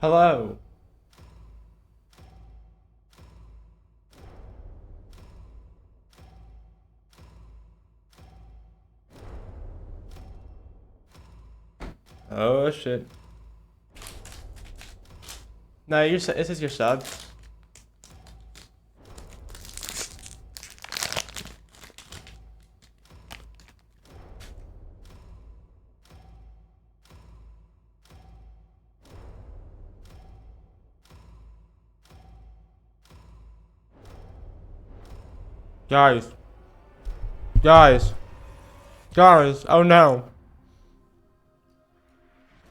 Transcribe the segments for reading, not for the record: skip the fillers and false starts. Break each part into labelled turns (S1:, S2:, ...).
S1: Hello. Oh shit. No, this is your sub. Guys. Oh no.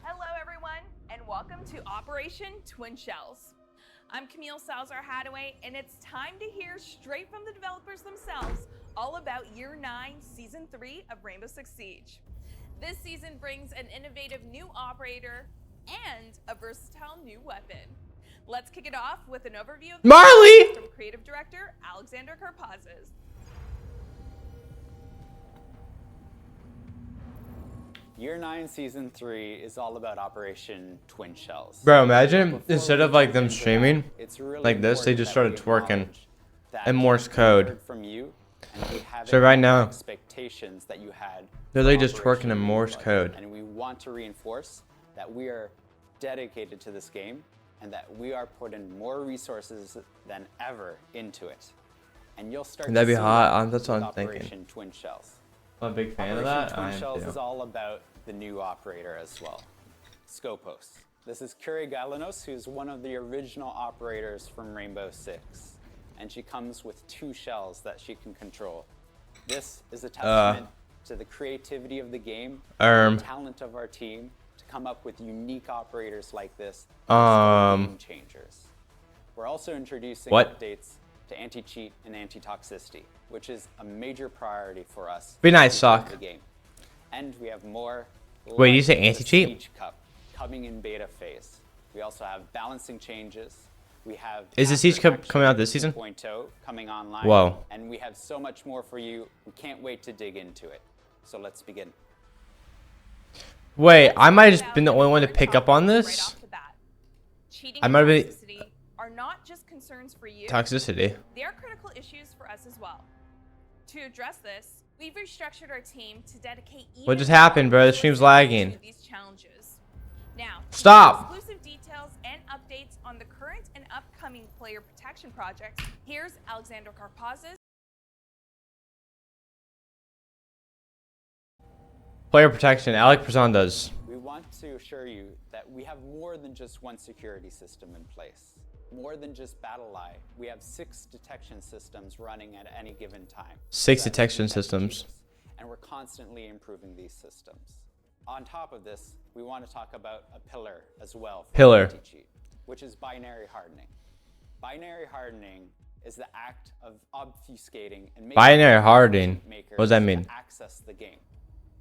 S2: Hello everyone, and welcome to Operation Twin Shells. I'm Camille Salazar-Hadaway, and it's time to hear straight from the developers themselves all about Year 9, Season 3 of Rainbow Six Siege. This season brings an innovative new operator and a versatile new weapon. Let's kick it off with an overview of the
S1: Marley!
S2: from creative director Alexander Karpazes.
S3: Year 9 Season 3 is all about Operation Twin Shells.
S1: Bro, imagine instead of like them streaming like this, they just started twerking in Morse code. So right now,
S3: expectations that you had
S1: they're literally just twerking in Morse code.
S3: And we want to reinforce that we are dedicated to this game and that we are putting more resources than ever into it. And you'll start
S1: That'd
S3: to
S1: be
S3: see
S1: hot.
S3: that
S1: That's what I'm
S3: with
S1: thinking.
S3: Operation Twin Shells.
S1: I'm a big fan of
S3: Operation
S1: that.
S3: Twin
S1: I am
S3: Shells
S1: too.
S3: is all about the new operator as well, Scopos. This is Curie Galanos, who's one of the original operators from Rainbow Six, and she comes with 2 shells that she can control. This is a testament to the creativity of the game, the talent of our team to come up with unique operators like this, game changers. We're also introducing updates to anti-cheat and anti-toxicity, which is a major priority for us.
S1: Be nice, Sock.
S3: The game. And we have more.
S1: Wait, did you say
S3: like the
S1: anti-cheat?
S3: Siege Cup coming in beta phase. We also have balancing changes. We have.
S1: Is the Siege Cup coming out this season?
S3: 2.0 coming online.
S1: Whoa.
S3: And we have so much more for you. We can't wait to dig into it. So let's begin.
S1: Wait, I might have just been the only one to pick up on this.
S2: Cheating
S1: I might have been
S2: toxicity are not just concerns for you.
S1: toxicity.
S2: They are critical issues for us as well. To address this, we've restructured our team to dedicate
S1: What just happened, bro? The stream's lagging.
S2: to these challenges. Now, to
S1: Stop.
S2: get exclusive details and updates on the current and upcoming player protection projects, here's Alexander Karpazes.
S1: Player protection. Alec Prezan does.
S3: We want to assure you that we have more than just one security system in place. More than just BattleEye, we have 6 detection systems running at any given time.
S1: 6 detection systems.
S3: And we're constantly improving these systems. On top of this, we want to talk about a pillar as well for anti-cheat, which is binary hardening. Binary hardening is the act of obfuscating and making
S1: Binary hardening.
S3: makers
S1: What does that mean?
S3: access the game.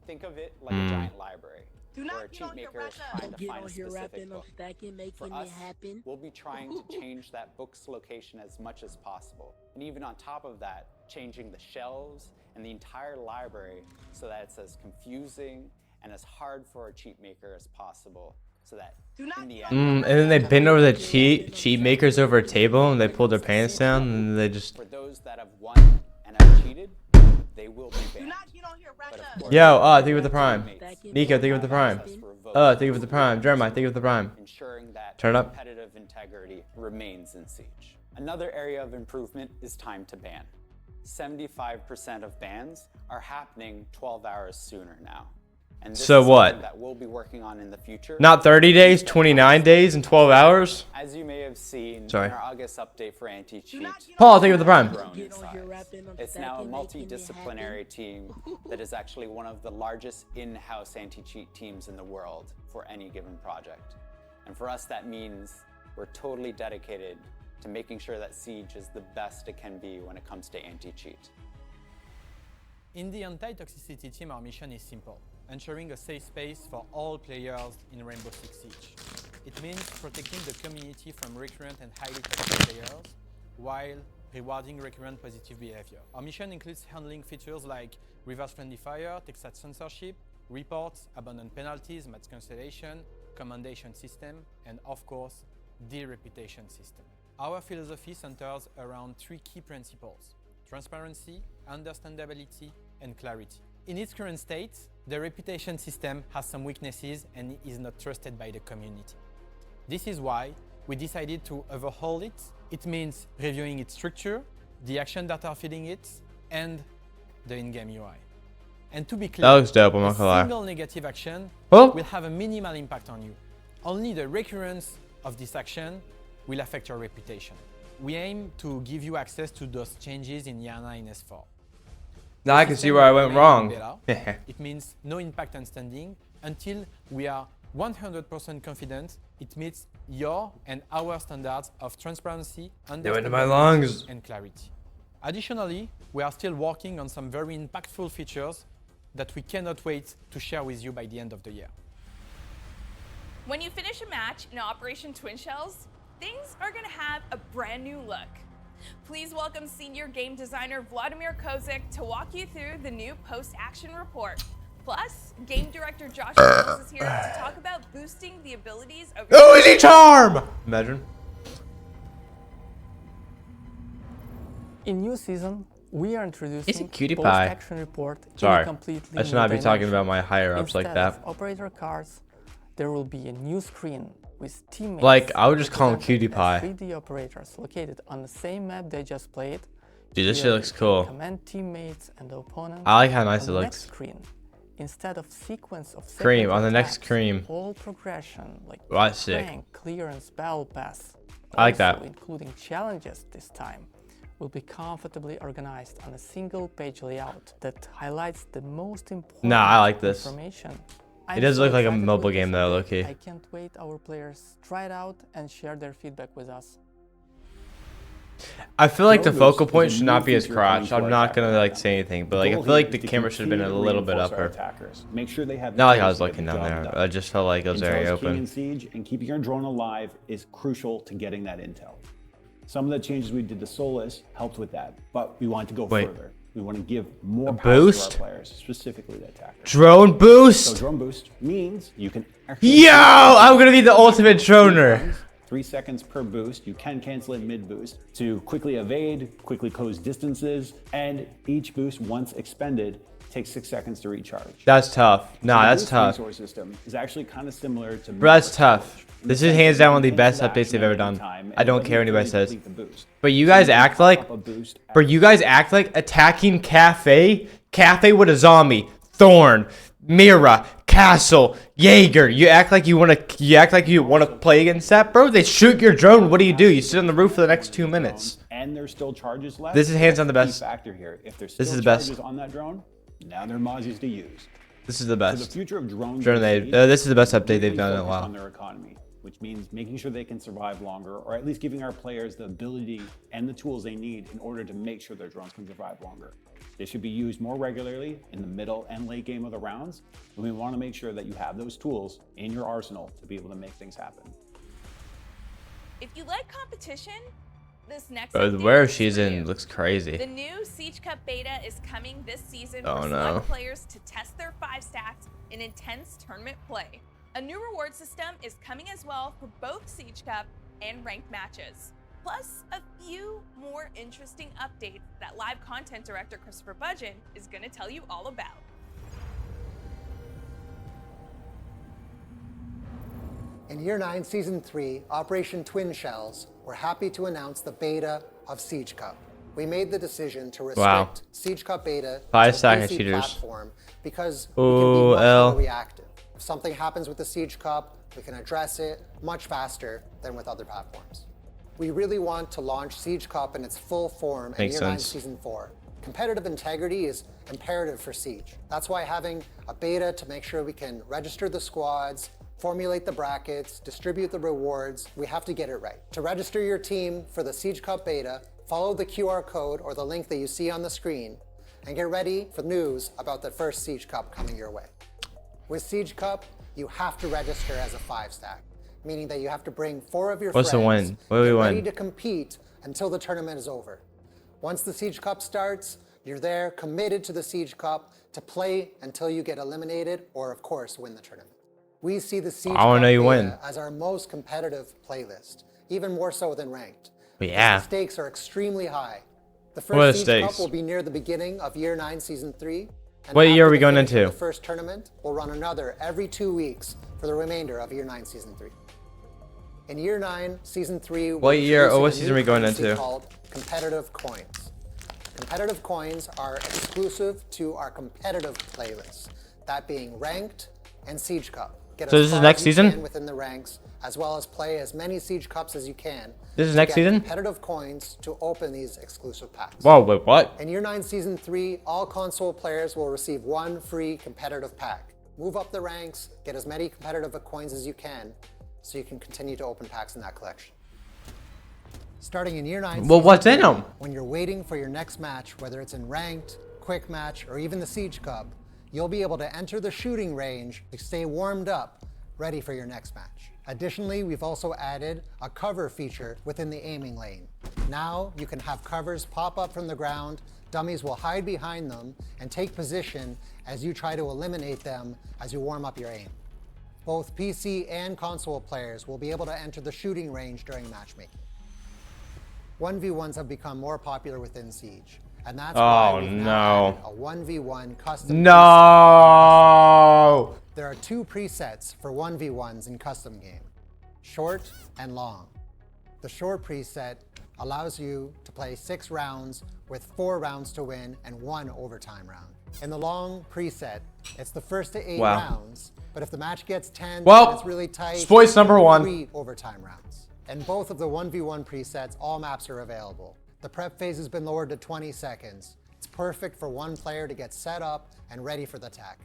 S3: Think of it like a giant library.
S4: Do
S3: where a
S4: not
S3: cheat maker is
S4: Don't
S3: trying to
S4: get
S3: find
S4: on
S3: a
S4: here
S3: specific
S4: rapping, I'm
S3: book.
S4: stacking,
S3: For
S4: making
S3: us,
S4: it happen.
S3: we'll be trying to change that book's location as much as possible. And even on top of that, changing the shelves and the entire library so that it's as confusing and as hard for a cheat maker as possible. So that in the end,
S1: And then they bend over the cheat makers over a table and they pull their pants down and they just.
S3: for those that have won and have cheated, they will be
S4: Do
S3: banned.
S4: not get on here
S3: But of
S4: rapping.
S3: course,
S1: Yo, thank you for the prime.
S3: teammates
S1: Nico, thank you for the prime.
S3: access revoked,
S1: Thank you for the prime. Jeremiah, thank you for the prime.
S3: ensuring that
S1: Turn it up.
S3: competitive integrity remains in Siege. Another area of improvement is time to ban. 75% of bans are happening 12 hours sooner now. And this
S1: So
S3: is
S1: what?
S3: something that we'll be working on in the future.
S1: Not 30 days, 29 days, and 12 hours?
S3: As you may have seen
S1: Sorry.
S3: in our August update for anti-cheat,
S1: Paul, thank you for the prime.
S3: grown in
S4: Get on here
S3: size.
S4: rapping, I'm
S3: It's now a
S4: stacking, making it
S3: multidisciplinary team that is actually one of the largest in-house anti-cheat teams in the world for any given project. And for us, that means we're totally dedicated to making sure that Siege is the best it can be when it comes to anti-cheat.
S5: In the anti-toxicity team, our mission is simple: ensuring a safe space for all players in Rainbow Six Siege. It means protecting the community from recurrent and highly toxic players, while rewarding recurrent positive behavior. Our mission includes handling features like reverse friendly fire, text censorship, reports, abandoned penalties, match cancellation, commendation system, and of course, the reputation system. Our philosophy centers around 3 key principles: transparency, understandability, and clarity. In its current state, the reputation system has some weaknesses and is not trusted by the community. This is why we decided to overhaul it. It means reviewing its structure, the action that are feeding it, and the in-game UI. And to be clear,
S1: That looks dope, I'm not
S5: a
S1: gonna lie.
S5: single negative action
S1: Oh.
S5: will have a minimal impact on you. Only the recurrence of this action will affect your reputation. We aim to give you access to those changes in year 9 S4.
S1: Now I can see where I went wrong.
S5: It means no impact on standing until we are 100% confident it meets your and our standards of transparency,
S1: They went to my lungs.
S5: and clarity. Additionally, we are still working on some very impactful features that we cannot wait to share with you by the end of the year.
S2: When you finish a match in Operation Twin Shells, things are going to have a brand new look. Please welcome senior game designer Vladimir Kozik to walk you through the new post-action report. Plus, game director Josh Solis is here to talk about boosting the abilities of
S1: Oh, is he charm? Imagine.
S4: In new season, we are introducing
S1: cutie pie.
S4: post-action report
S1: Sorry,
S4: in a completely
S1: I should
S4: new
S1: not be talking
S4: dimension.
S1: about my higher ups like
S4: Instead
S1: that.
S4: of operator cards, there will be a new screen with teammates.
S1: Like, I would just call them
S4: represented
S1: cutie pie.
S4: as 3D operators located on the same map they just played.
S1: Dude, this
S4: Here
S1: shit looks
S4: they can
S1: cool.
S4: Command teammates and the opponents.
S1: I like how nice
S4: on
S1: it
S4: the
S1: looks.
S4: next screen, instead of sequence of
S1: Cream,
S4: separate
S1: on the next
S4: attacks,
S1: cream.
S4: whole progression like
S1: Well, that's sick.
S4: rank, clearance, battle pass.
S1: I like that.
S4: Also, including challenges this time, will be comfortably organized on a single page layout that highlights the most important
S1: Nah, I like this.
S4: information.
S1: It does look like a
S4: excited
S1: mobile
S4: with this
S1: game though,
S4: update.
S1: low-key.
S4: I can't wait our players try it out and share their feedback with us.
S1: I feel like the
S6: Drone
S1: focal
S6: boost
S1: point
S6: is a
S1: should
S6: new
S1: not be his
S6: feature coming
S1: crotch.
S6: to
S1: I'm
S6: our
S1: not gonna
S6: attacker
S1: like
S6: lineup.
S1: say anything, but
S6: The
S1: like I
S6: goal
S1: feel like
S6: here
S1: the
S6: is to
S1: camera should have been a
S6: continue to
S1: little bit
S6: reinforce our
S1: upper.
S6: attackers. Make sure they have the
S1: Not like I
S6: tools
S1: was
S6: to get
S1: looking
S6: the
S1: down
S6: job
S1: there.
S6: done.
S1: I just felt like it was
S6: Intel
S1: very
S6: is king in
S1: open.
S6: Siege, and keeping your drone alive is crucial to getting that intel. Some of the changes we did to Solis helped with that, but we want to go
S1: Wait.
S6: further. We want to give more
S1: A
S6: power
S1: boost?
S6: to our players, specifically the attackers.
S1: Drone
S6: So
S1: boost!
S6: drone boost means you can actually
S1: Yo! I'm gonna be the ultimate droner.
S6: 3 seconds per boost. You can cancel it mid-boost to quickly evade, quickly close distances, and each boost, once expended, takes 6 seconds to recharge.
S1: That's tough. Nah,
S6: The
S1: that's
S6: boost
S1: tough.
S6: resource system is actually kind of similar to.
S1: Bro, that's tough.
S6: In
S1: This
S6: the
S1: is
S6: sense
S1: hands
S6: that
S1: down
S6: you
S1: one of the
S6: can
S1: best
S6: cancel
S1: updates they've
S6: action
S1: ever
S6: at
S1: done.
S6: any time, and
S1: I don't
S6: it
S1: care what
S6: doesn't
S1: anybody says.
S6: complete the boost.
S1: But you
S6: So
S1: guys
S6: can
S1: act
S6: top
S1: like,
S6: up a boost
S1: bro, you guys act like attacking Cafe with a zombie, Thorn, Mira, Castle, Jaeger. You act like you want to play against that, bro. They shoot your drone. What do? You sit on the roof for the next 2 minutes.
S6: And there's still charges left.
S1: This is hands down the
S6: Key
S1: best.
S6: factor here. If there's
S1: This
S6: still
S1: is the best.
S6: charges on that drone, now they're mozzies to use.
S1: This is the
S6: So the
S1: best.
S6: future of drones.
S1: Drone
S6: in
S1: they-
S6: Siege
S1: this is the best
S6: is
S1: update they've
S6: really
S1: done in a
S6: focused
S1: while.
S6: On their economy, which means making sure they can survive longer, or at least giving our players the ability and the tools they need in order to make sure their drones can survive longer. They should be used more regularly in the middle and late game of the rounds, and we want to make sure that you have those tools in your arsenal to be able to make things happen.
S2: If you like competition, this next
S1: Bro,
S2: update
S1: where
S2: is
S1: she's
S2: for
S1: in
S2: you.
S1: looks
S2: The
S1: crazy.
S2: new Siege Cup beta is coming this season
S1: Oh,
S2: for
S1: no.
S2: select players to test their 5 stacks in intense tournament play. A new reward system is coming as well for both Siege Cup and ranked matches. Plus, a few more interesting updates that live content director Christopher Budgeon is going to tell you all about.
S7: In Year 9, Season 3, Operation Twin Shells, we're happy to announce the beta of Siege Cup. We made the decision to restrict
S1: Wow.
S7: Siege Cup beta to
S1: 5
S7: the
S1: second
S7: PC
S1: cheaters.
S7: platform because we
S1: Ooh,
S7: can be much
S1: L.
S7: more reactive. If something happens with the Siege Cup, we can address it much faster than with other platforms. We really want to launch Siege Cup in its full form in
S1: Makes
S7: Year 9
S1: sense.
S7: Season 4. Competitive integrity is imperative for Siege. That's why having a beta to make sure we can register the squads, formulate the brackets, distribute the rewards, we have to get it right. To register your team for the Siege Cup beta, follow the QR code or the link that you see on the screen, and get ready for news about the first Siege Cup coming your way. With Siege Cup, you have to register as a 5-stack, meaning that you have to bring 4 of your
S1: What's the
S7: friends
S1: win? What do we
S7: get
S1: win?
S7: ready to compete until the tournament is over. Once the Siege Cup starts, you're there committed to the Siege Cup to play until you get eliminated or, of course, win the tournament. We see the Siege
S1: I wanna know
S7: Cup
S1: you
S7: beta
S1: win.
S7: as our most competitive playlist, even more so than ranked.
S1: But
S7: because
S1: yeah.
S7: The stakes are extremely high. The
S1: What are the
S7: first Siege Cup
S1: stakes?
S7: will be near the beginning of Year 9 Season 3. And
S1: What year
S7: after
S1: are we
S7: the
S1: going
S7: finish of
S1: into?
S7: The first tournament will run another every 2 weeks for the remainder of Year 9 Season 3. In Year 9 Season 3,
S1: What year-
S7: introducing
S1: what
S7: a
S1: season
S7: new
S1: are we going
S7: currency
S1: into?
S7: Called competitive coins. Competitive coins are exclusive to our competitive playlist, that being ranked and Siege Cup. Get
S1: So
S7: as
S1: this is
S7: far
S1: next
S7: as you
S1: season?
S7: can within the ranks, as well as play as many Siege Cups as you can.
S1: This is
S7: to
S1: next
S7: get
S1: season?
S7: Competitive coins to open these exclusive packs.
S1: Whoa, wait, what?
S7: In Year 9 Season 3, all console players will receive one free competitive pack. Move up the ranks, get as many competitive coins as you can, so you can continue to open packs in that collection. Starting in Year 9
S1: Well,
S7: Season
S1: what's in
S7: 3,
S1: 'em?
S7: when you're waiting for your next match, whether it's in Ranked, Quick Match, or even the Siege Cup, you'll be able to enter the shooting range to stay warmed up, ready for your next match. Additionally, we've also added a cover feature within the aiming lane. Now, you can have covers pop up from the ground, dummies will hide behind them, and take position as you try to eliminate them as you warm up your aim. Both PC and console players will be able to enter the shooting range during matchmaking. 1v1s have become more popular within Siege, and that's why we've now added a 1v1 custom.
S1: No.
S7: There are 2 presets for 1v1s in custom game, short and long. The short preset allows you to play 6 rounds with 4 rounds to win and 1 overtime round. In the long preset, it's the first to 8
S1: Wow.
S7: rounds, but if the match gets tense
S1: Well,
S7: and it's really tight,
S1: spoil's number 1.
S7: 3 overtime rounds. In both of the 1v1 presets, all maps are available. The prep phase has been lowered to 20 seconds. It's perfect for one player to get set up and ready for the attack.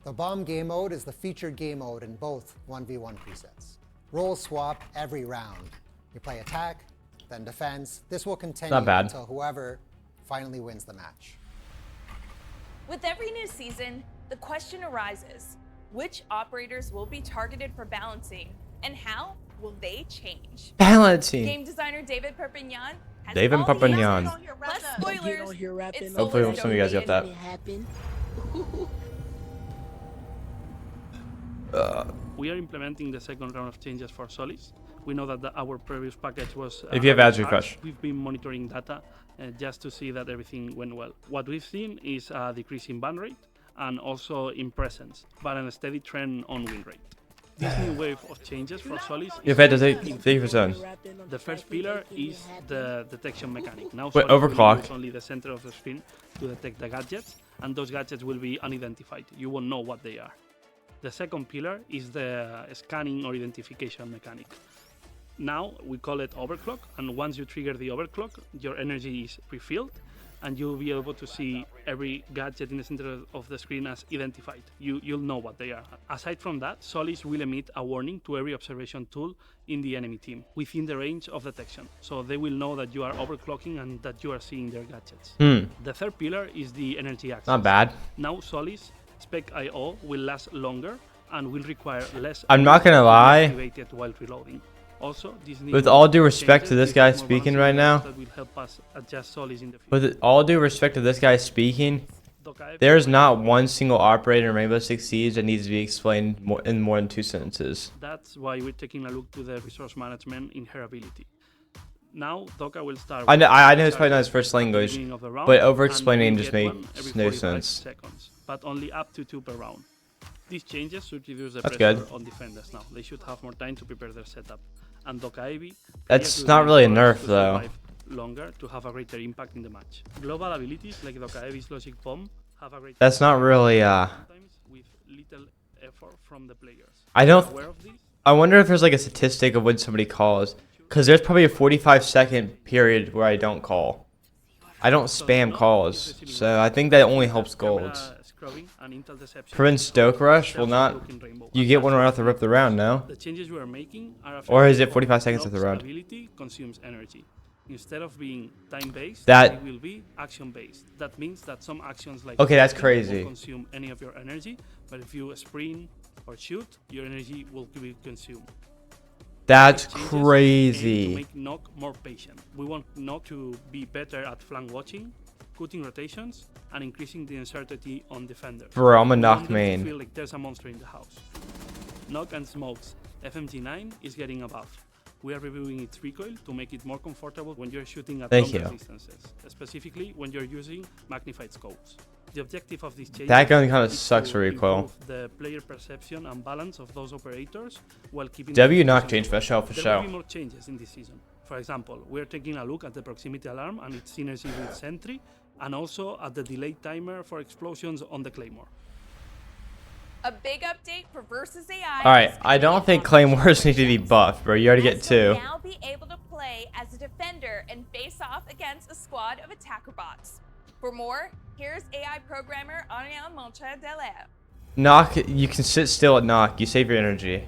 S7: The bomb game mode is the featured game mode in both 1v1 presets. Roles swap every round. You play attack, then defense. This will continue
S1: Not bad.
S7: until whoever finally wins the match.
S2: With every new season, the question arises, which operators will be targeted for balancing and how will they change?
S1: Balancing.
S2: Game designer David Perpignan has
S1: David
S2: all the
S1: Perpignan.
S2: answers. Less spoilers. It's
S1: Hopefully
S2: Solis
S1: some of you guys
S2: Domain.
S1: got that.
S8: We are implementing the second round of changes for Solis. We know that our previous package was.
S1: If you have ads,
S8: harsh.
S1: refresh.
S8: We've been monitoring data just to see that everything went well. What we've seen is a decrease in ban rate and also in presence, but a steady trend on win rate. This new wave of changes for Solis.
S1: You've had to take 3%.
S8: The first pillar is the detection mechanic. Now
S1: Wait,
S8: Solis will
S1: overclock.
S8: use only the center of the screen to detect the gadgets, and those gadgets will be unidentified. You won't know what they are. The second pillar is the scanning or identification mechanic. Now we call it overclock, and once you trigger the overclock, your energy is refilled, and you'll be able to see every gadget in the center of the screen as identified. You'll know what they are. Aside from that, Solis will emit a warning to every observation tool in the enemy team within the range of detection, so they will know that you are overclocking and that you are seeing their gadgets. The third pillar is the energy access.
S1: Not bad.
S8: Now Solis Spec IO will last longer and will require less.
S1: I'm not gonna
S8: energy to be
S1: lie.
S8: activated while reloading. Also, this new
S1: With all due
S8: changes
S1: respect to this
S8: will
S1: guy
S8: give more
S1: speaking
S8: balancing
S1: right now,
S8: that will help us adjust Solis in the future.
S1: with all due respect to this guy speaking, there's not one single operator in Rainbow Six Siege that needs to be explained in more than 2 sentences.
S8: That's why we're taking a look to the resource management in her ability. Now, Doka will start.
S1: I know
S8: with
S1: it's probably not his first
S8: at the
S1: language,
S8: beginning of the round,
S1: but
S8: and
S1: over-explaining
S8: will
S1: just
S8: get
S1: makes
S8: one every
S1: no
S8: 45
S1: sense.
S8: seconds, but only up to 2 per round. These changes should reduce the
S1: That's
S8: pressure
S1: good.
S8: on defenders now. They should have more time to prepare their setup. And Doka Ivy.
S1: That's not really a nerf,
S8: to
S1: though.
S8: survive longer to have a greater impact in the match. Global abilities like Doka Ivy's Logic Bomb have a great.
S1: That's not really,
S8: sometimes with little effort from the players.
S1: I don't.
S8: Aware of this?
S1: I wonder if there's like a statistic of when somebody calls, because there's probably a 45-second period where I don't call. I don't spam calls, so I think that only helps golds.
S8: Camera scrubbing and Intel deception.
S1: Prevent Stoke Rush will not.
S8: Look in Rainbow.
S1: You get one right off the rip the round, no?
S8: The changes we are making are
S1: Or is it
S8: affected
S1: 45
S8: on
S1: seconds of the
S8: Noob's
S1: round?
S8: ability consumes energy. Instead of being time-based,
S1: That-
S8: it will be action-based. That means that some actions like
S1: Okay, that's
S8: shooting
S1: crazy.
S8: won't consume any of your energy, but if you sprint or shoot, your energy will be consumed.
S1: That's
S8: Changes aim to
S1: crazy.
S8: make Knock more patient. We want Knock to be better at flank watching, cutting rotations, and increasing the uncertainty on defenders.
S1: Bro, I'm a
S8: We
S1: Knock
S8: want them to
S1: main.
S8: feel like there's a monster in the house. Knock and Smoke's FMG9 is getting a buff. We are reviewing its recoil to make it more comfortable when you're shooting at
S1: Thank
S8: longer
S1: you.
S8: distances, specifically when you're using magnified scopes. The objective of this change
S1: That gun kinda
S8: is
S1: sucks
S8: to
S1: for recoil.
S8: improve the player perception and balance of those operators while keeping
S1: W
S8: the
S1: knock
S8: focus on
S1: change
S8: the
S1: for
S8: goal.
S1: show, for
S8: There
S1: show.
S8: will be more changes in this season. For example, we're taking a look at the proximity alarm and its synergy with Sentry, and also at the delayed timer for explosions on the Claymore.
S2: A big update for Versus AI.
S1: Alright, I don't think Claymores need to be buffed, bro. You already get two.
S2: Now be able to play as a defender and face off against a squad of attacker bots. For more, here's AI programmer Ariel Moncha Delaire.
S1: Knock, you can sit still at knock. You save your energy.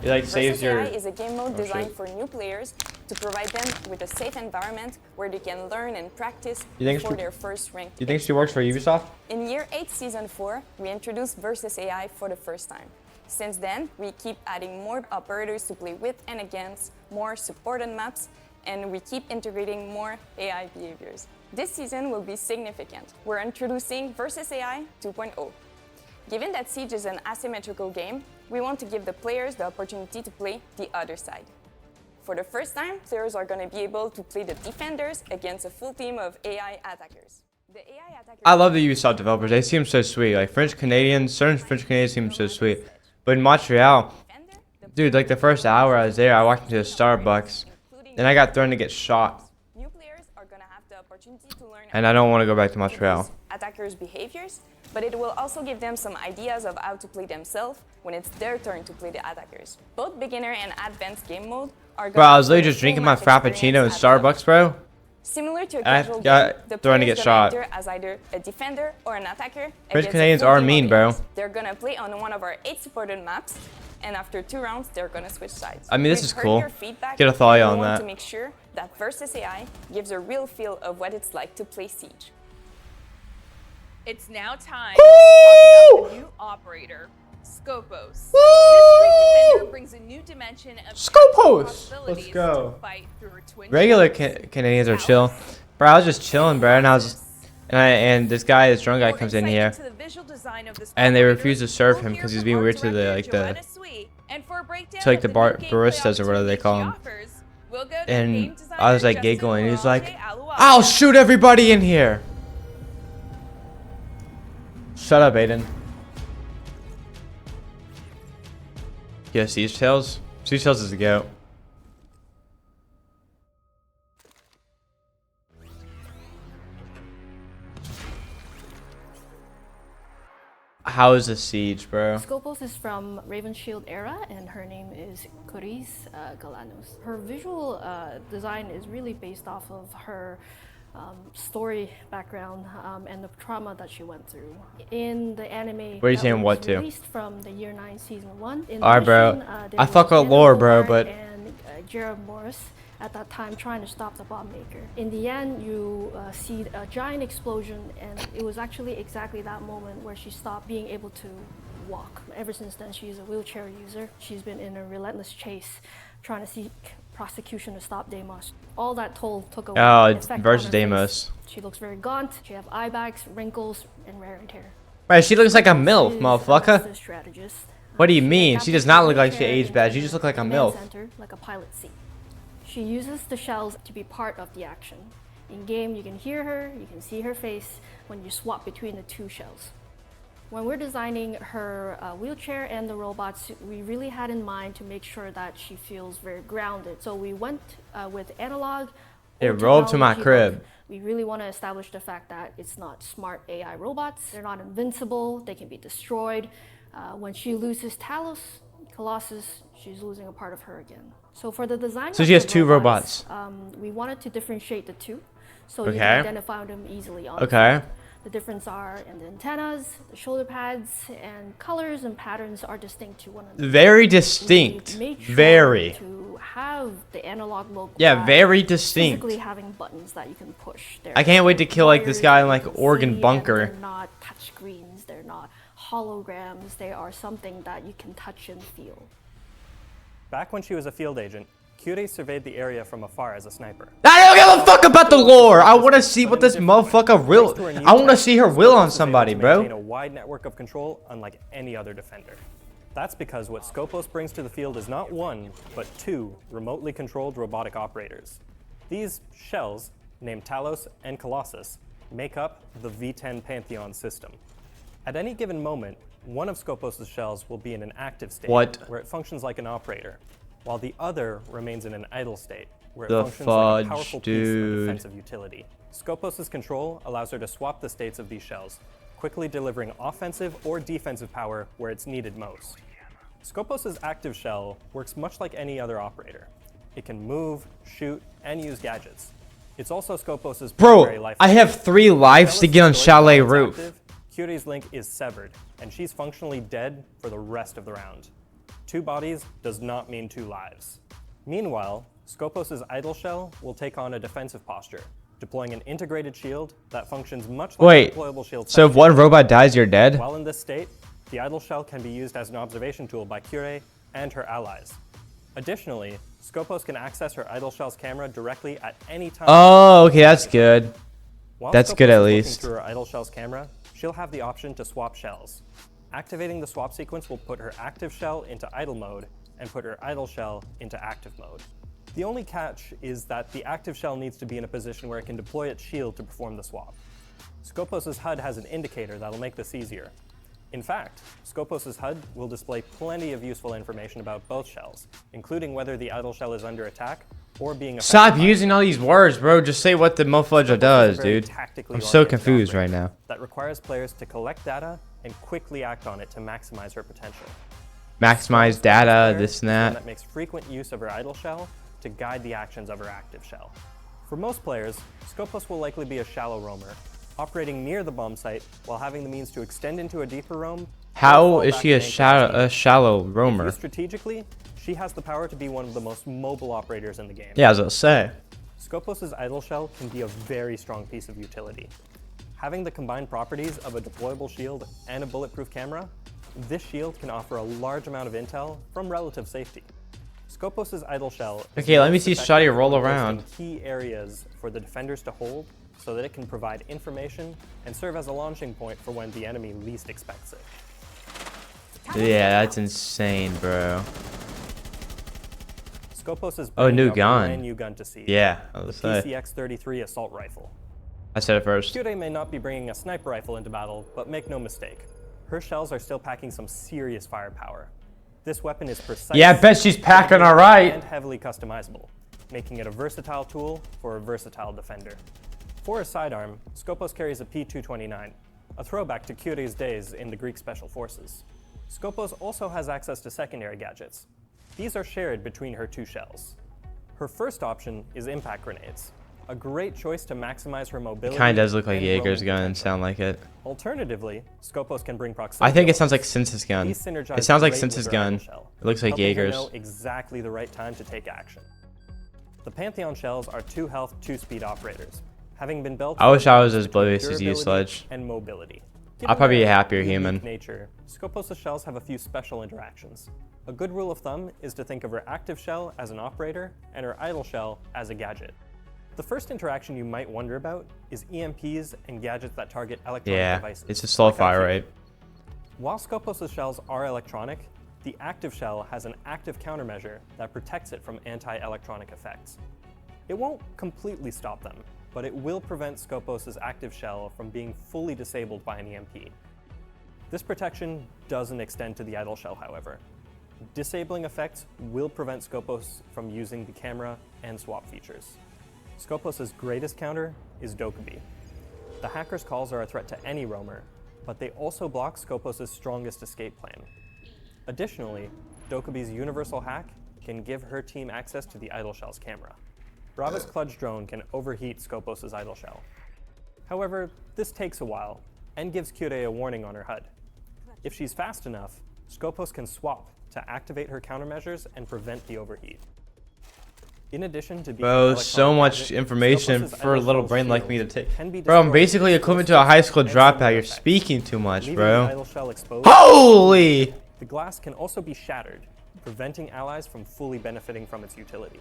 S1: It like saves
S9: Versus
S1: your...
S9: AI is a game mode
S1: Oh,
S9: designed
S1: shit.
S9: for new players to provide them with a safe environment where they can learn and practice
S1: You think
S9: before their first rank.
S1: You think she works for Ubisoft?
S9: In Year 8 Season 4, we introduced Versus AI for the first time. Since then, we keep adding more operators to play with and against, more supported maps, and we keep integrating more AI behaviors. This season will be significant. We're introducing Versus AI 2.0. Given that Siege is an asymmetrical game, we want to give the players the opportunity to play the other side. For the first time, players are going to be able to play the defenders against a full team of AI attackers. The AI attackers
S1: I love the Ubisoft developers. They seem so sweet. Like French Canadians, certain French Canadians seem so sweet. But in Montreal, dude, like the first hour I was there, I walked into a Starbucks, and I got threatened to get shot.
S9: New players are going to have the opportunity to learn
S1: And I don't want to go back to Montreal.
S9: attackers' behaviors, but it will also give them some ideas of how to play themselves when it's their turn to play the attackers. Both beginner and advanced game mode are
S1: Bro, I was literally just drinking my Frappuccino in Starbucks, bro.
S9: Similar to a
S1: And I
S9: casual
S1: got
S9: game, the
S1: thrown to
S9: player's
S1: get
S9: gonna
S1: shot.
S9: enter as either a defender or an attacker.
S1: French
S9: against a
S1: Canadians
S9: full
S1: are
S9: team
S1: mean,
S9: of
S1: bro.
S9: AIs. They're gonna play on one of our 8 supported maps, and after 2 rounds, they're gonna switch sides.
S1: I mean, this
S9: We've
S1: is
S9: heard
S1: cool.
S9: your feedback,
S1: Get a thought
S9: and
S1: on
S9: we want
S1: that.
S9: to make sure that Versus AI gives a real feel of what it's like to play Siege.
S2: It's now time to talk about the new operator, Scopos. This great defender brings a new dimension of
S1: Scopos!
S2: possibilities
S1: Let's go.
S2: to fight through her twin
S1: Regular
S2: shells.
S1: Canadians are chill. Bro, I was just chilling, bro, and I was... And this guy, this drunk guy
S2: For
S1: comes in
S2: insight
S1: here.
S2: into the visual design of this
S1: And they
S2: operator,
S1: refuse to serve
S2: we'll
S1: him
S2: hear
S1: 'cause he's
S2: from
S1: being
S2: art
S1: weird to the,
S2: director
S1: like, the-
S2: Joanna Sweet. And for a breakdown
S1: to, like,
S2: of
S1: the
S2: new gameplay
S1: baristas or whatever they call
S2: opportunities
S1: them.
S2: she offers, we'll go to
S1: And
S2: game designer
S1: I was like
S2: Justin
S1: giggling. He's like,
S2: Moranger Aluwa.
S1: I'll shoot everybody in here. Shut up, Aiden. Yeah, Siege Tales? Siege Tales is the goat. How is the Siege, bro?
S10: Scopos is from Raven Shield era, and her name is Coris Galanos. Her visual design is really based off of her story background and the trauma that she went through. In the anime
S1: What are you
S10: that
S1: saying
S10: was
S1: what to?
S10: released from the Year 9 Season 1. In
S1: Alright, bro.
S10: addition, there
S1: I
S10: was
S1: fuck with
S10: Anna
S1: lore, bro,
S10: Omar
S1: but-
S10: and Jared Morris at that time trying to stop the bomb maker. In the end, you see a giant explosion, and it was actually exactly that moment where she stopped being able to walk. Ever since then, she's a wheelchair user. She's been in a relentless chase trying to seek prosecution to stop Deimos. All that toll took away.
S1: Oh,
S10: an
S1: it's
S10: effect
S1: versus
S10: on her face.
S1: Deimos.
S10: She looks very gaunt. She have eye bags, wrinkles, and wear and tear.
S1: Right, she looks like a
S10: Scopos
S1: MILF,
S10: is a
S1: motherfucker.
S10: master strategist.
S1: What do you
S10: She
S1: mean?
S10: adapted
S1: She does
S10: her
S1: not look like she
S10: wheelchair
S1: aged bad. She
S10: into
S1: just look like a
S10: command
S1: MILF.
S10: center, like a pilot seat. She uses the shells to be part of the action. In game, you can hear her, you can see her face when you swap between the 2 shells. When we're designing her wheelchair and the robots, we really had in mind to make sure that she feels very grounded. So we went with analog.
S1: Hey,
S10: old
S1: roll up to my
S10: technology
S1: crib.
S10: look. We really want to establish the fact that it's not smart AI robots. They're not invincible. They can be destroyed. When she loses Talos, Colossus, she's losing a part of her again. So for the design
S1: So
S10: of
S1: she has
S10: the
S1: 2 robots.
S10: we wanted to differentiate the 2, so you
S1: Okay.
S10: can identify them easily on
S1: Okay.
S10: film. The difference are in the antennas, the shoulder pads, and colors and patterns are distinct to one another.
S1: Very
S10: We
S1: distinct.
S10: made sure
S1: Very.
S10: to have the analog look.
S1: Yeah,
S10: while
S1: very distinct.
S10: Physically having buttons that you can push.
S1: I can't wait to kill, like, this
S10: wires
S1: guy in,
S10: that
S1: like,
S10: you can
S1: Oregon
S10: see, and
S1: bunker.
S10: They're not touch screens. They're not holograms. They are something that you can touch and feel.
S11: Back when she was a field agent, Curie surveyed the area from afar as a sniper.
S1: I don't give a fuck about the lore. I want to see what this motherfucker will. I want to see her will on somebody,
S11: Maintain
S1: bro.
S11: a wide network of control unlike any other defender. That's because what Scopos brings to the field is not one, but two remotely controlled robotic operators. These shells, named Talos and Colossus, make up the V10 Pantheon system. At any given moment, one of Scopos' shells will be in an active state, where it functions like an operator, while the other remains in an idle state, where it functions like a powerful piece of defensive utility. Scopos' control allows her to swap the states of these shells, quickly delivering offensive or defensive power where it's needed most. Scopos' active shell works much like any other operator. It can move, shoot, and use gadgets. It's also Scopos' primary life.
S1: I have 3 lives to get on Chalet Roof.
S11: Curie's link is severed, and she's functionally dead for the rest of the round. 2 bodies does not mean 2 lives. Meanwhile, Scopos' idle shell will take on a defensive posture, deploying an integrated shield that functions much like a deployable shield.
S1: So if one robot dies, you're dead?
S11: While in this state, the idle shell can be used as an observation tool by Curie and her allies. Additionally, Scopos can access her idle shell's camera directly at any time.
S1: Oh, okay, that's good. That's good at least.
S11: Through her idle shell's camera, she'll have the option to swap shells. Activating the swap sequence will put her active shell into idle mode and put her idle shell into active mode. The only catch is that the active shell needs to be in a position where it can deploy its shield to perform the swap. Scopos' HUD has an indicator that'll make this easier. In fact, Scopos' HUD will display plenty of useful information about both shells, including whether the idle shell is under attack or being affected.
S1: Stop using all these words, bro. Just say what the Mofledra does, dude. I'm so confused right now.
S11: That requires players to collect data and quickly act on it to maximize her potential.
S1: Maximize data, this and that.
S11: That makes frequent use of her idle shell to guide the actions of her active shell. For most players, Scopos will likely be a shallow roamer, operating near the bomb site while having the means to extend into a deeper roam.
S1: How is she a shallow roamer?
S11: Strategically, she has the power to be one of the most mobile operators in the game.
S1: Yeah, as I'll say.
S11: Scopos' idle shell can be a very strong piece of utility. Having the combined properties of a deployable shield and a bulletproof camera, this shield can offer a large amount of intel from relative safety. Scopos' idle shell.
S1: Okay, let me see Shotty roll around.
S11: Key areas for the defenders to hold so that it can provide information and serve as a launching point for when the enemy least expects it.
S1: Yeah, that's insane, bro.
S11: Scopos is
S1: new gun.
S11: brand new gun to see.
S1: Yeah, I was
S11: the
S1: say.
S11: PCX-33 assault rifle.
S1: I said it first.
S11: Curie may not be bringing a sniper rifle into battle, but make no mistake, her shells are still packing some serious firepower. This weapon is precise.
S1: Yeah, I bet she's packing all right.
S11: And heavily customizable, making it a versatile tool for a versatile defender. For a sidearm, Scopos carries a P229, a throwback to Curie's days in the Greek Special Forces. Scopos also has access to secondary gadgets. These are shared between her 2 shells. Her first option is impact grenades, a great choice to maximize her mobility.
S1: It kind of does look like Jaeger's gun and sound like it.
S11: Alternatively, Scopos can bring proximity.
S1: I think it sounds like Synth's gun. It sounds like Synth's gun. It looks like Jaeger's.
S11: Know exactly the right time to take action. The Pantheon shells are 2 health, 2 speed operators, having been built.
S1: I wish I was as bloodious as you, Sledge.
S11: And mobility.
S1: I'll probably be a happier human.
S11: Nature, Scopos' shells have a few special interactions. A good rule of thumb is to think of her active shell as an operator and her idle shell as a gadget. The first interaction you might wonder about is EMPs and gadgets that target electronic devices.
S1: Yeah, it's a slow fire rate.
S11: While Scopos' shells are electronic, the active shell has an active countermeasure that protects it from anti-electronic effects. It won't completely stop them, but it will prevent Scopos' active shell from being fully disabled by an EMP. This protection doesn't extend to the idle shell, however. Disabling effects will prevent Scopos from using the camera and swap features. Scopos' greatest counter is Dokkaebi. The hacker's calls are a threat to any roamer, but they also block Scopos' strongest escape plan. Additionally, Dokkaebi's universal hack can give her team access to the idle shell's camera. Brava's Kludge drone can overheat Scopos' idle shell. However, this takes a while and gives Curie a warning on her HUD. If she's fast enough, Scopos can swap to activate her countermeasures and prevent the overheat. In addition to being
S1: so much information for a little brain like me to take. Bro, I'm basically equivalent to a high school dropout. You're speaking too much, bro. Holy!
S11: The glass can also be shattered, preventing allies from fully benefiting from its utility.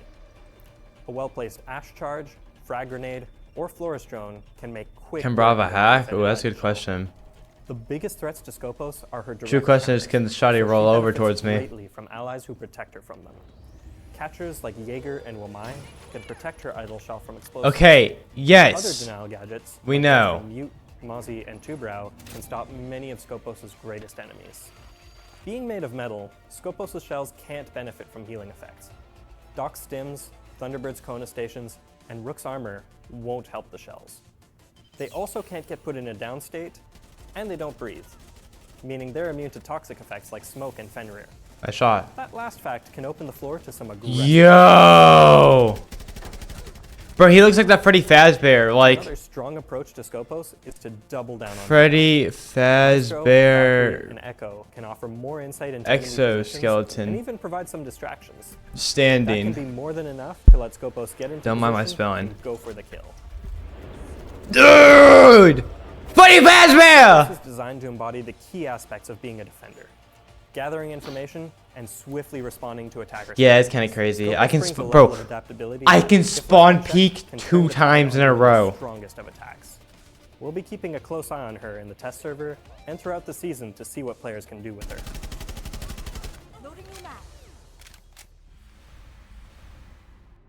S11: A well-placed ash charge, frag grenade, or florist drone can make quick.
S1: Can Brava hack? Oh, that's a good question.
S11: The biggest threats to Scopos are her direct
S1: True question is,
S11: counters,
S1: can the shotty
S11: so she
S1: roll over
S11: benefits
S1: towards me?
S11: greatly from allies who protect her from them. Catchers like Jaeger and Wamai can protect her idle shell from explosives.
S1: Okay,
S11: Other
S1: yes.
S11: denial gadgets,
S1: We
S11: like
S1: know.
S11: those from Mute, Mozzie, and Two-Brow, can stop many of Scopos' greatest enemies. Being made of metal, Scopos' shells can't benefit from healing effects. Doc's stims, Thunderbird's Kona stations, and Rook's armor won't help the shells. They also can't get put in a down state, and they don't breathe, meaning they're immune to toxic effects like smoke and Fenrir.
S1: I shot.
S11: That last fact can open the floor to some aggressive...
S1: Yo! Bro, he looks like that Freddy Fazbear. Like,
S11: Another strong approach to Scopos is to double down on
S1: Freddy
S11: Maestro, Valkyrie,
S1: Fazbear
S11: and Echo can offer more insight into enemy positions
S1: exoskeleton
S11: and even provide some distractions. That can
S1: standing.
S11: be more than enough to let Scopos get into
S1: Don't mind my
S11: position
S1: spelling.
S11: and go for the kill.
S1: Dude! Freddy Fazbear!
S11: This is designed to embody the key aspects of being a defender. Gathering information and swiftly responding to attackers.
S1: Yeah, it's kind of crazy.
S11: Scopos
S1: I can,
S11: brings a level
S1: bro.
S11: of adaptability
S1: I
S11: that
S1: can
S11: different
S1: spawn
S11: checks
S1: peek
S11: can
S1: 2
S11: turn the
S1: times in a
S11: tide on
S1: row.
S11: the strongest of attacks. We'll be keeping a close eye on her in the test server and throughout the season to see what players can do with her.
S2: Loading new map.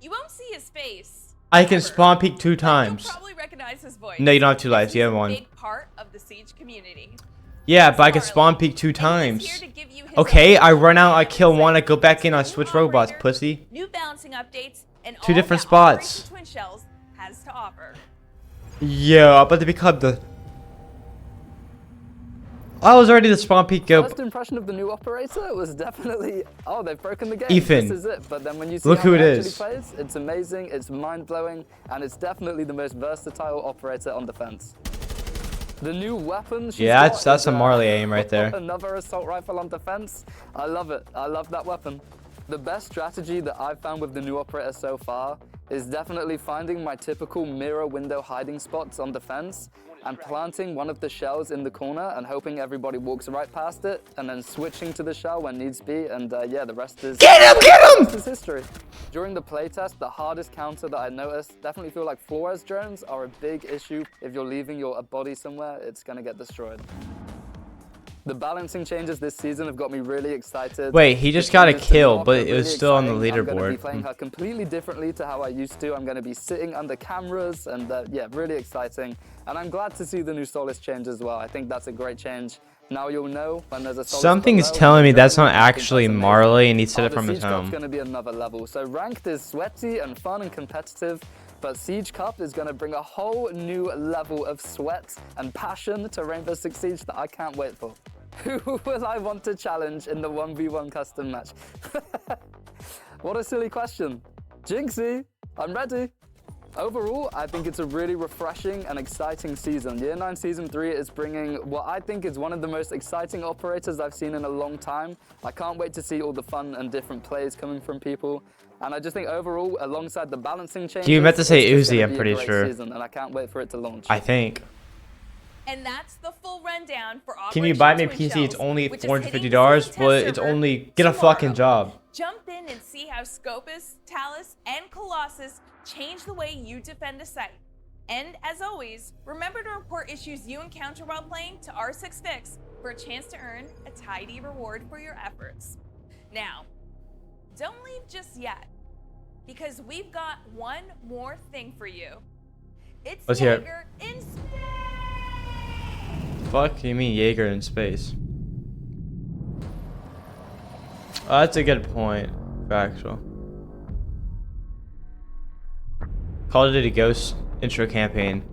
S2: You won't see his face.
S1: I can
S2: ever,
S1: spawn peek 2
S2: but
S1: times.
S2: You'll probably recognize his voice.
S1: No, you don't have 2 lives. You have
S2: He's a
S1: 1.
S2: big part of the Siege community.
S1: Yeah, but I can
S2: Marley,
S1: spawn peek 2
S2: and he's
S1: times.
S2: here to give you his
S1: Okay,
S2: own
S1: I run out, I
S2: insight
S1: kill 1, I go back
S2: into
S1: in, I
S2: new
S1: switch robots,
S2: operator,
S1: pussy.
S2: New balancing updates, and
S1: 2
S2: all
S1: different
S2: that
S1: spots.
S2: Operation Twin Shells has to offer.
S1: Yo, I'm about to become the... I was already the spawn peek go.
S12: First impression of the new operator was definitely, oh, they've broken the game.
S1: Ethan.
S12: This is it. But then when you see
S1: Look
S12: how
S1: who
S12: it
S1: it
S12: actually
S1: is.
S12: plays, it's amazing, it's mind-blowing, and it's definitely the most versatile operator on defense. The new weapon she's
S1: Yeah,
S12: got
S1: that's
S12: is,
S1: a Marley aim right there.
S12: Another assault rifle on defense. I love it. I love that weapon. The best strategy that I've found with the new operator so far is definitely finding my typical mirror window hiding spots on defense and planting one of the shells in the corner and hoping everybody walks right past it and then switching to the shell when needs be, and yeah, the rest is...
S1: Get him! Get him!
S12: The rest is history. During the playtest, the hardest counter that I noticed, definitely feel like Flores drones are a big issue. If you're leaving your body somewhere, it's gonna get destroyed. The balancing changes this season have got me really excited.
S1: Wait, he just
S12: The
S1: got a
S12: changes to
S1: kill,
S12: Mark
S1: but
S12: are
S1: it was
S12: really
S1: still on the
S12: exciting. I'm going to be
S1: leaderboard.
S12: playing her completely differently to how I used to. I'm going to be sitting under cameras and yeah, really exciting. And I'm glad to see the new Solis change as well. I think that's a great change. Now you'll know when there's a Solis
S1: Something is
S12: below,
S1: telling me
S12: and
S1: that's not
S12: I think
S1: actually
S12: that's amazing.
S1: Marley and he said it
S12: The
S1: from his
S12: Siege Cup's
S1: home.
S12: going to be another level. So ranked is sweaty and fun and competitive, but Siege Cup is going to bring a whole new level of sweat and passion to Rainbow Six Siege that I can't wait for. Who will I want to challenge in the 1v1 custom match? What a silly question. Jinxie, I'm ready. Overall, I think it's a really refreshing and exciting season. Year 9 Season 3 is bringing what I think is one of the most exciting operators I've seen in a long time. I can't wait to see all the fun and different plays coming from people. And I just think overall, alongside the balancing changes...
S1: You meant to say
S12: it's just
S1: Uzi,
S12: gonna
S1: I'm
S12: be a
S1: pretty
S12: great
S1: sure.
S12: season, and I can't wait for it to launch.
S1: I think.
S2: And that's the full rundown for
S1: Can you
S2: Operation
S1: buy me a
S2: Twin
S1: PC? It's
S2: Shells,
S1: only
S2: which is hitting
S1: $450,
S2: season
S1: but
S2: test
S1: it's
S2: server
S1: only... Get a fucking
S2: tomorrow.
S1: job.
S2: Jump in and see how Scopus, Talus, and Colossus change the way you defend a site. And as always, remember to report issues you encounter while playing to R6Fix for a chance to earn a tidy reward for your efforts. Now, don't leave just yet, because we've got one more thing for you. It's
S1: Let's hear it.
S2: Jaeger in
S1: Fuck you mean Jaeger in space? Oh, that's a good point. Factual. Call of Duty Ghost intro campaign.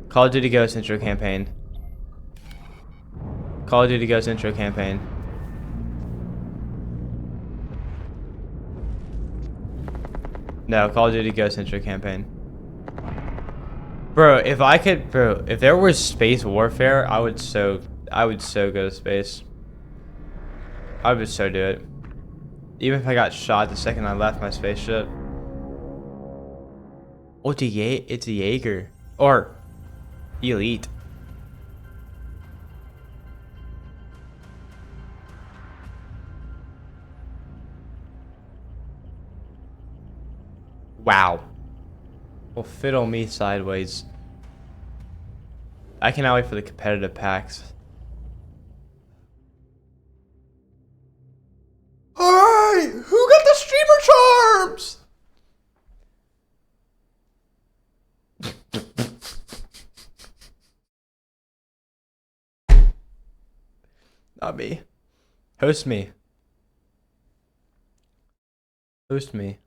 S1: Call of Duty Ghost intro campaign. Call of Duty Ghost intro campaign. No, Call of Duty Ghost intro campaign. Bro, if I could, bro, if there was space warfare, I would so go to space. I would so do it. Even if I got shot the second I left my spaceship. Oh, it's a Jaeger. Or Elite. Wow. Well, fiddle me sideways. I cannot wait for the competitive packs. Wait, who got the streamer charms? Not me. Host me. Host me.